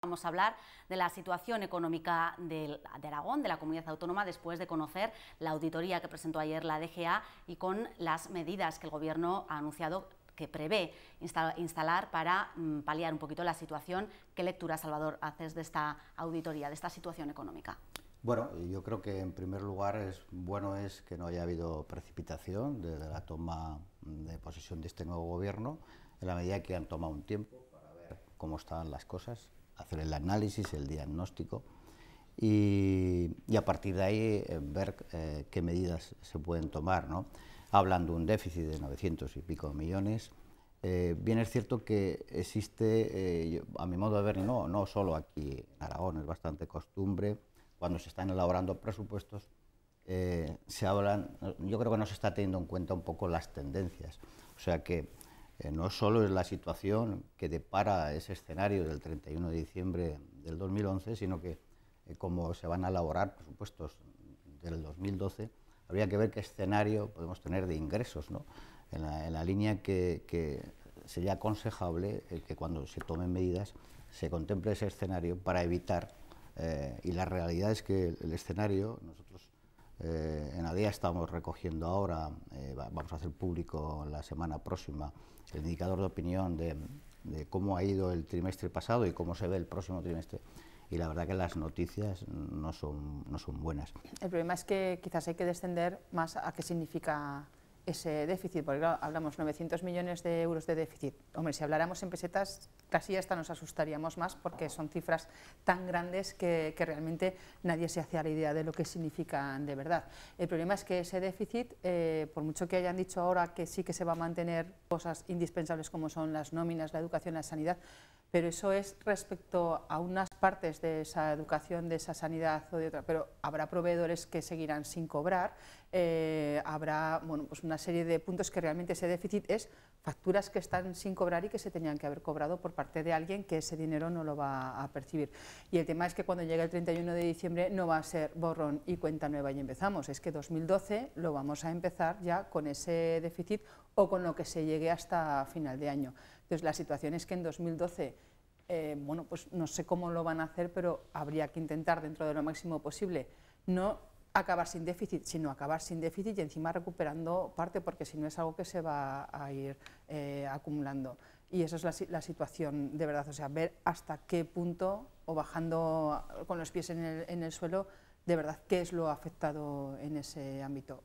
Vamos a hablar de la situación económica de Aragón, de la comunidad autónoma, después de conocer la auditoría que presentó ayer la DGA y con las medidas que el Gobierno ha anunciado que prevé instalar para paliar un poquito la situación. ¿Qué lectura, Salvador, haces de esta auditoría, de esta situación económica? Bueno, yo creo que en primer lugar es que no haya habido precipitación desde la toma de posesión de este nuevo Gobierno, en la medida que han tomado un tiempo para ver cómo están las cosas, hacer el análisis, el diagnóstico y a partir de ahí ver qué medidas se pueden tomar, ¿no? Hablan de un déficit de 900 y pico millones. Bien es cierto que existe, a mi modo de ver, no solo aquí en Aragón, es bastante costumbre, cuando se están elaborando presupuestos, yo creo que no se está teniendo en cuenta un poco las tendencias. O sea que no solo es la situación que depara ese escenario del 31 de diciembre del 2011, sino que como se van a elaborar presupuestos del 2012, habría que ver qué escenario podemos tener de ingresos, ¿no? En la línea que sería aconsejable que cuando se tomen medidas se contemple ese escenario para evitar, y la realidad es que el escenario, nosotros en ADEA estamos recogiendo ahora, vamos a hacer público la semana próxima el indicador de opinión de cómo ha ido el trimestre pasado y cómo se ve el próximo trimestre. Y la verdad que las noticias no son buenas. El problema es que quizás hay que descender más a qué significa ese déficit, porque claro, hablamos 900 millones de euros de déficit. Hombre, si habláramos en pesetas, casi hasta nos asustaríamos más porque son cifras tan grandes que realmente nadie se hace a la idea de lo que significan de verdad. El problema es que ese déficit, por mucho que hayan dicho ahora que sí que se va a mantener cosas indispensables como son las nóminas, la educación, la sanidad, pero eso es respecto a unas partes de esa educación, de esa sanidad o de otra, pero habrá proveedores que seguirán sin cobrar, habrá pues una serie de puntos que realmente ese déficit es facturas que están sin cobrar y que se tenían que haber cobrado por parte de alguien que ese dinero no lo va a percibir. Y el tema es que cuando llegue el 31 de diciembre no va a ser borrón y cuenta nueva y empezamos, es que 2012 lo vamos a empezar ya con ese déficit o con lo que se llegue hasta final de año. Entonces la situación es que en 2012, pues no sé cómo lo van a hacer, pero habría que intentar dentro de lo máximo posible no acabar sin déficit, sino acabar sin déficit y encima recuperando parte, porque si no es algo que se va a ir acumulando. Y esa es la situación de verdad, o sea, ver hasta qué punto, o bajando con los pies en el suelo, de verdad qué es lo afectado en ese ámbito.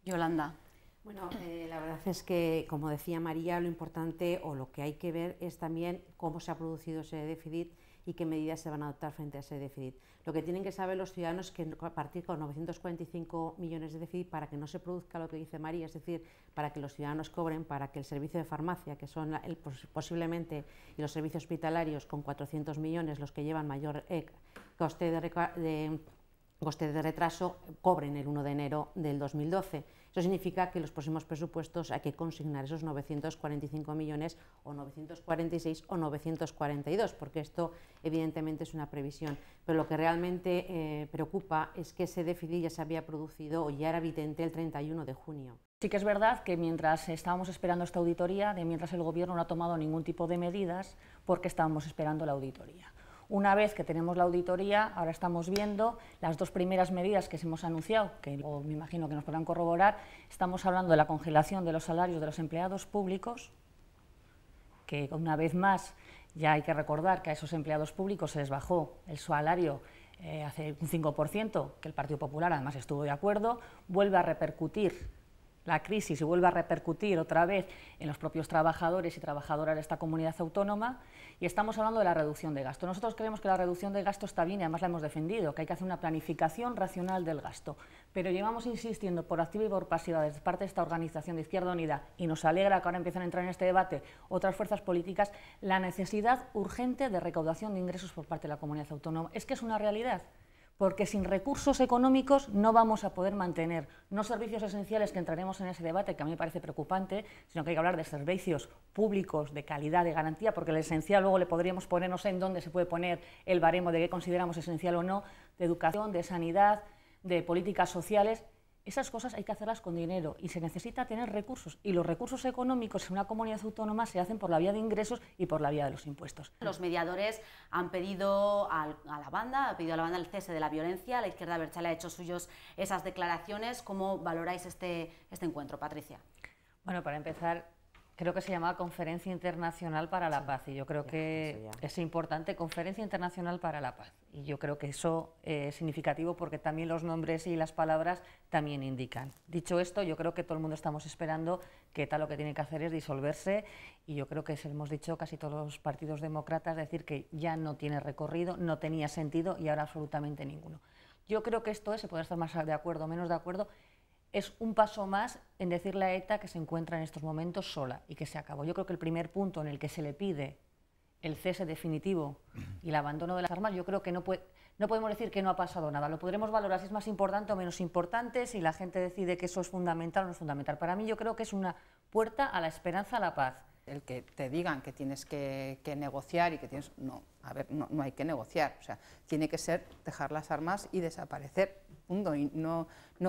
Yolanda. Bueno, la verdad es que, como decía María, lo importante o lo que hay que ver es también cómo se ha producido ese déficit y qué medidas se van a adoptar frente a ese déficit. Lo que tienen que saber los ciudadanos es que a partir con 945 millones de déficit, para que no se produzca lo que dice María, es decir, para que los ciudadanos cobren, para que el servicio de farmacia, que son posiblemente, y los servicios hospitalarios con 400 millones los que llevan mayor coste de retraso, cobren el 1 de enero del 2012. Eso significa que en los próximos presupuestos hay que consignar esos 945 millones o 946 o 942, porque esto evidentemente es una previsión. Pero lo que realmente preocupa es que ese déficit ya se había producido o ya era evidente el 31 de junio. Sí que es verdad que mientras estábamos esperando esta auditoría, mientras el Gobierno no ha tomado ningún tipo de medidas, porque estábamos esperando la auditoría. Una vez que tenemos la auditoría, ahora estamos viendo las dos primeras medidas que se hemos anunciado, que me imagino que nos podrán corroborar. Estamos hablando de la congelación de los salarios de los empleados públicos, que una vez más ya hay que recordar que a esos empleados públicos se les bajó el salario hace un 5%, que el Partido Popular además estuvo de acuerdo. Vuelve a repercutir la crisis y vuelve a repercutir otra vez en los propios trabajadores y trabajadoras de esta comunidad autónoma, y estamos hablando de la reducción de gasto. Nosotros creemos que la reducción de gasto está bien y además la hemos defendido, que hay que hacer una planificación racional del gasto, pero llevamos insistiendo por activa y por pasiva desde parte de esta organización de Izquierda Unida, y nos alegra que ahora empiecen a entrar en este debate otras fuerzas políticas, la necesidad urgente de recaudación de ingresos por parte de la comunidad autónoma. Es que es una realidad, porque sin recursos económicos no vamos a poder mantener no servicios esenciales, que entraremos en ese debate, que a mí me parece preocupante, sino que hay que hablar de servicios públicos de calidad, de garantía, porque el esencial luego le podríamos poner, no sé en dónde se puede poner el baremo de qué consideramos esencial o no, de educación, de sanidad, de políticas sociales, esas cosas hay que hacerlas con dinero y se necesita tener recursos, y los recursos económicos en una comunidad autónoma se hacen por la vía de ingresos y por la vía de los impuestos. Los mediadores han pedido a la banda el cese de la violencia. La izquierda abertzale ha hecho suyos esas declaraciones. ¿Cómo valoráis este encuentro, Patricia? Bueno, para empezar, creo que se llama Conferencia Internacional para la Paz, y yo creo que es importante, Conferencia Internacional para la Paz, y yo creo que eso es significativo porque también los nombres y las palabras también indican. Dicho esto, yo creo que todo el mundo estamos esperando que ETA lo que tiene que hacer es disolverse, y yo creo que hemos dicho casi todos los partidos demócratas, decir que ya no tiene recorrido, no tenía sentido y ahora absolutamente ninguno. Yo creo que esto se puede estar más de acuerdo o menos de acuerdo, es un paso más en decirle a ETA que se encuentra en estos momentos sola y que se acabó. Yo creo que el primer punto en el que se le pide el cese definitivo y el abandono de las armas, yo creo que no podemos decir que no ha pasado nada. Lo podremos valorar si es más importante o menos importante, si la gente decide que eso es fundamental o no es fundamental. Para mí yo creo que es una puerta a la esperanza, a la paz. El que te digan que tienes que negociar y que tienes... No, a ver, no hay que negociar, o sea, tiene que ser dejar las armas y desaparecer, punto, y no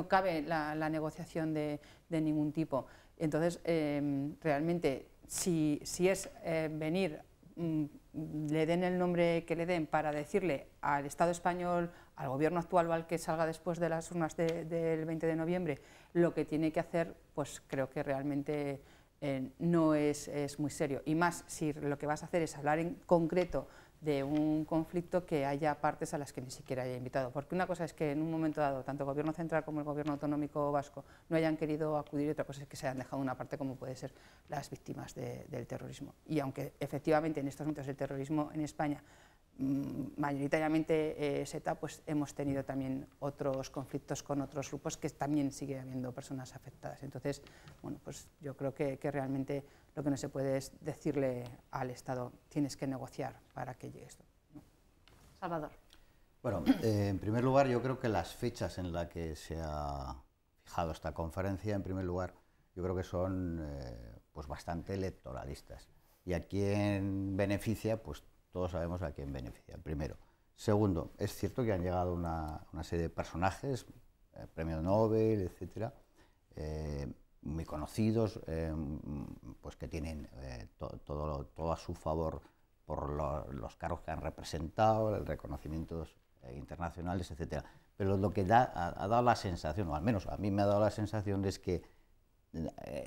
cabe la negociación de ningún tipo. Entonces, realmente, si es venir, le den el nombre que le den para decirle al Estado español, al gobierno actual o al que salga después de las urnas del 20 de noviembre, lo que tiene que hacer, pues creo que realmente... no es muy serio, y más si lo que vas a hacer es hablar en concreto de un conflicto que haya partes a las que ni siquiera haya invitado, porque una cosa es que en un momento dado tanto el Gobierno central como el Gobierno autonómico vasco no hayan querido acudir, y otra cosa es que se hayan dejado una parte como puede ser las víctimas del terrorismo. Y aunque efectivamente en estos momentos el terrorismo en España mayoritariamente es ETA, pues hemos tenido también otros conflictos con otros grupos que también sigue habiendo personas afectadas. Entonces, bueno, pues yo creo que realmente lo que no se puede es decirle al Estado tienes que negociar para que llegue esto, ¿no? Salvador. Bueno, en primer lugar, yo creo que las fechas en las que se ha fijado esta conferencia, en primer lugar, yo creo que son pues bastante electoralistas. Y a quién beneficia, pues todos sabemos a quién beneficia, primero. Segundo, es cierto que han llegado una serie de personajes, premio Nobel, etcétera, muy conocidos, pues que tienen todo a su favor por los cargos que han representado, el reconocimientos internacionales, etcétera. Pero lo que ha dado la sensación, o al menos a mí me ha dado la sensación, es que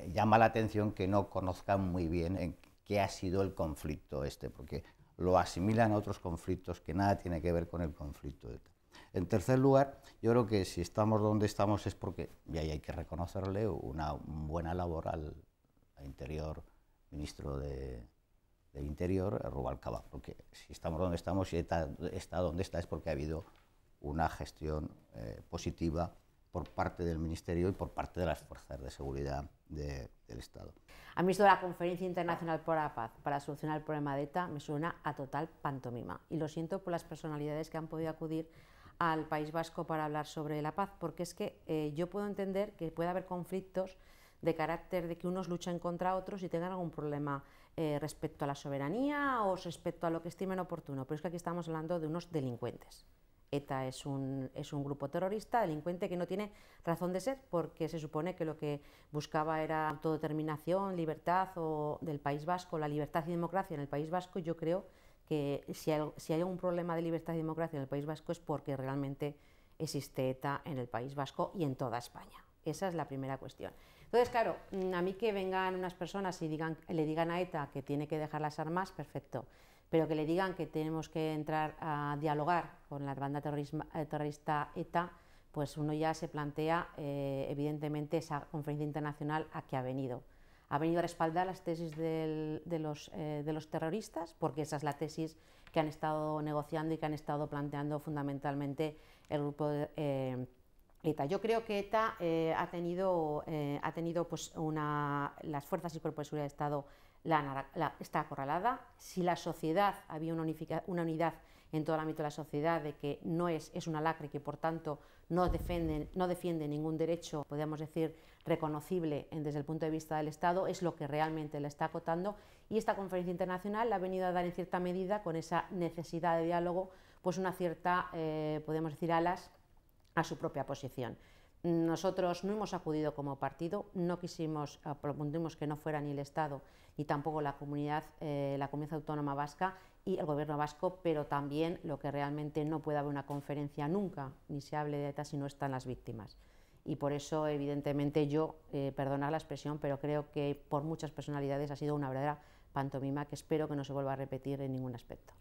llama la atención que no conozcan muy bien en qué ha sido el conflicto este, porque lo asimilan a otros conflictos que nada tiene que ver con el conflicto de ETA. En tercer lugar, yo creo que si estamos donde estamos es porque, y ahí hay que reconocerle, una buena labor al ministro de Interior, Rubalcaba, porque si estamos donde estamos, si ETA está donde está, es porque ha habido una gestión positiva por parte del Ministerio y por parte de las fuerzas de seguridad del Estado. A mí esto de la Conferencia Internacional por la Paz para solucionar el problema de ETA me suena a total pantomima, y lo siento por las personalidades que han podido acudir al País Vasco para hablar sobre la paz, porque es que yo puedo entender que puede haber conflictos de carácter de que unos luchen contra otros y tengan algún problema respecto a la soberanía o respecto a lo que estimen oportuno, pero es que aquí estamos hablando de unos delincuentes. ETA es un grupo terrorista, delincuente, que no tiene razón de ser, porque se supone que lo que buscaba era autodeterminación, libertad del País Vasco, la libertad y democracia en el País Vasco. Yo creo que si hay un problema de libertad y democracia en el País Vasco es porque realmente existe ETA en el País Vasco y en toda España. Esa es la primera cuestión. Entonces, claro, a mí que vengan unas personas y le digan a ETA que tiene que dejar las armas, perfecto, pero que le digan que tenemos que entrar a dialogar con la banda terrorista ETA, pues uno ya se plantea evidentemente esa conferencia internacional a qué ha venido. Ha venido a respaldar las tesis de los terroristas, porque esa es la tesis que han estado negociando y que han estado planteando fundamentalmente el grupo ETA. Yo creo que ETA ha tenido pues las fuerzas y cuerpos de seguridad del Estado está acorralada. Si la sociedad, había una unidad en todo el ámbito de la sociedad de que no es una lacra y que por tanto no defiende ningún derecho, podríamos decir, reconocible desde el punto de vista del Estado, es lo que realmente le está acotando, y esta conferencia internacional ha venido a dar en cierta medida, con esa necesidad de diálogo, pues una cierta, podemos decir, alas a su propia posición. Nosotros no hemos acudido como partido, no quisimos, propusimos que no fuera ni el Estado ni tampoco la comunidad autónoma vasca y el gobierno vasco, pero también lo que realmente no puede haber una conferencia nunca, ni se hable de ETA si no están las víctimas. Y por eso, evidentemente, yo, perdonad la expresión, pero creo que por muchas personalidades ha sido una verdadera pantomima que espero que no se vuelva a repetir en ningún aspecto.